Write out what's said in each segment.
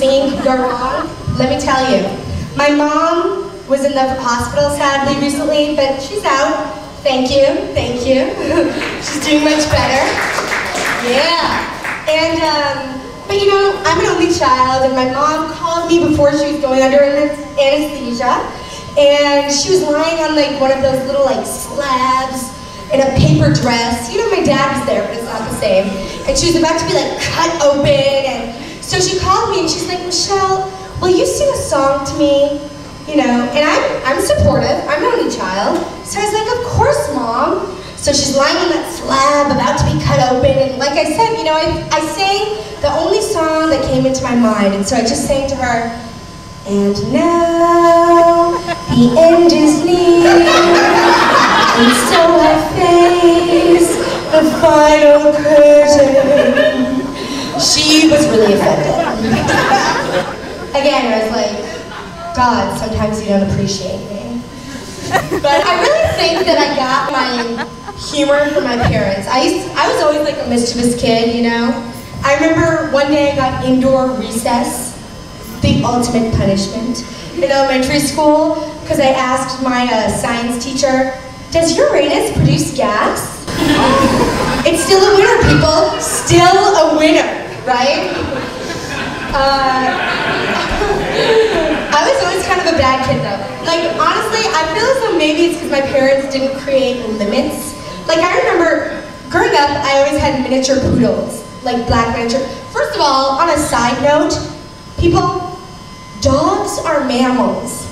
singing could go wrong, let me tell you. My mom was in the hospital sadly recently, but she's out. Thank you, thank you. She's doing much better. Yeah. And, but you know, I'm an only child, and my mom called me before she was going under anesthesia, and she was lying on like one of those little like slabs in a paper dress. You know, my dad was there, but it's not the same. And she was about to be like cut open, and so she called me and she's like, Michelle, will you sing a song to me? You know, and I'm supportive, I'm an only child. So I was like, of course, Mom. So she's lying on that slab, about to be cut open, and like I said, you know, I sang the only song that came into my mind, and so I just sang to her, and now the end is near, and so I face the final curtain. She was really offended. Again, I was like, God, sometimes you don't appreciate me. But I really think that I got my humor from my parents. I was always like a mischievous kid, you know? I remember one day I got indoor recess, the ultimate punishment, in elementary school, because I asked my science teacher, does Uranus produce gas? It's still a winner, people. Still a winner, right? I was always kind of a bad kid though. Like, honestly, I feel as though maybe it's because my parents didn't create limits. Like, I remember growing up, I always had miniature poodles, like black miniature. First of all, on a side note, people, dogs are mammals.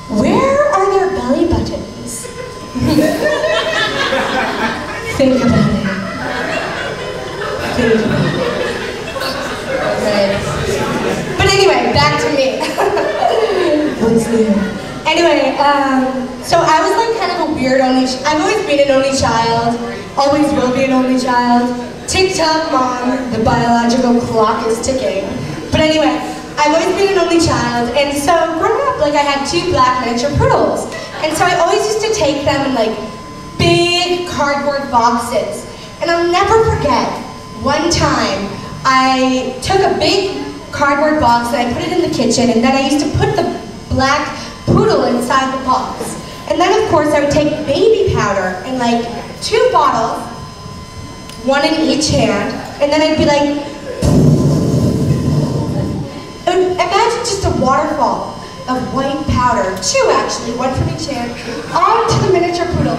Where are their belly buttons? Think about it. Think about it. Right. But anyway, back to me. What's new? Anyway, so I was like kind of a weird I've always been an only child, always will be an only child. Tick-tock, Mom, the biological clock is ticking. But anyway, I've always been an only child, and so growing up, like I had 2 black miniature poodles. And so I always used to take them in like big cardboard boxes. And I'll never forget, one time, I took a big cardboard box and I put it in the kitchen, and then I used to put the black poodle inside the box. And then of course I would take baby powder in like 2 bottles, 1 in each hand, and then I'd be like, imagine just a waterfall of white powder, 2 actually, 1 from each hand, onto the miniature poodle.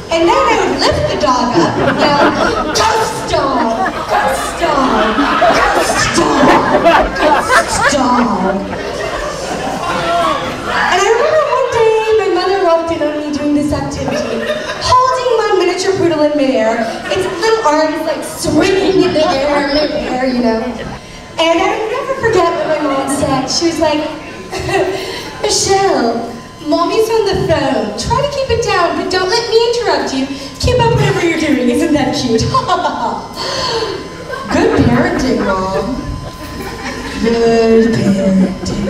And then I would lift the dog up and yell, ghost dog, ghost dog, ghost dog, ghost dog. And I remember one day my mother walked in on me doing this activity, holding my miniature poodle in midair, its little arms like swinging in the air, midair, you know. And I will never forget what my mom said. She was like, Michelle, Mommy's on the phone. Try to keep it down, but don't let me interrupt you. Keep up whatever you're doing. Isn't that cute? Good parenting, Mom. Good parenting.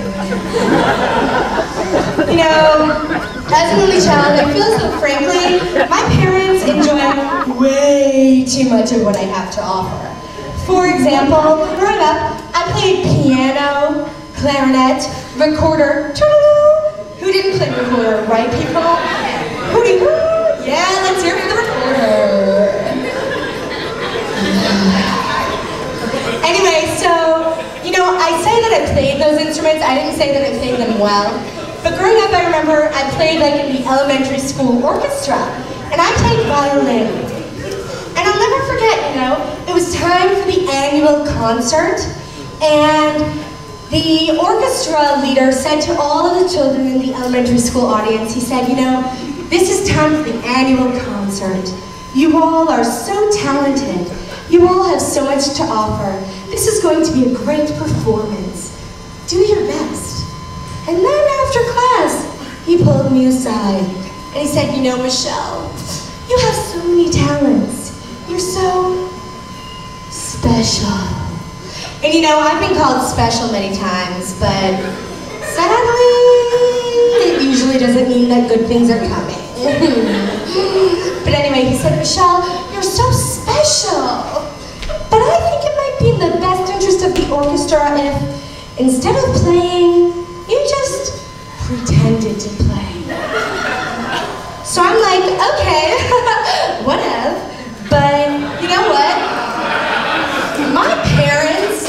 You know, as an only child, I feel as though, frankly, my parents enjoy way too much of what I have to offer. For example, growing up, I played piano, clarinet, recorder, who didn't play recorder, right people? Who did? Yeah, let's hear it for the recorder. Anyway, so, you know, I say that I played those instruments, I didn't say that I played them well. But growing up, I remember I played like in the elementary school orchestra, and I played violin. And I'll never forget, you know, it was time for the annual concert, and the orchestra leader said to all of the children in the elementary school audience, he said, you know, this is time for the annual concert. You all are so talented. You all have so much to offer. This is going to be a great performance. Do your best. And then after class, he pulled me aside and he said, you know, Michelle, you have so many talents. You're so special. And you know, I've been called special many times, but sadly, it usually doesn't mean that good things are coming. But anyway, he said, Michelle, you're so special, but I think it might be be in the best interest of the orchestra if, instead of playing, you just pretended to play. So I'm like, okay, whatever. But you know what? My parents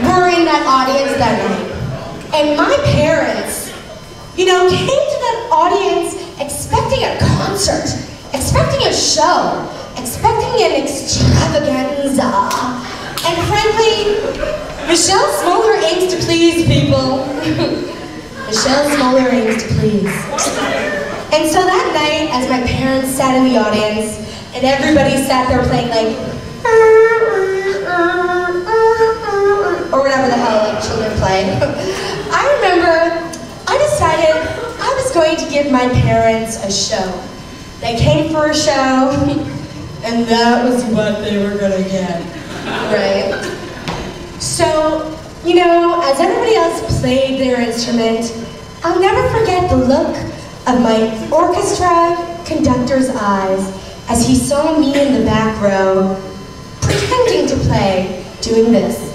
were in that audience that night. And my parents, you know, came to that audience expecting a concert, expecting a show, expecting an extravaganza. And frankly, Michelle Smoller aims to please people. Michelle Smoller aims to please. And so that night, as my parents sat in the audience, and everybody sat there playing like, or whatever the hell like children play, I remember I decided I was going to give my parents a show. They came for a show, and that was what they were gonna get, right? So, you know, as everybody else played their instrument, I'll never forget the look of my orchestra conductor's eyes as he saw me in the back row, pretending to play, doing this.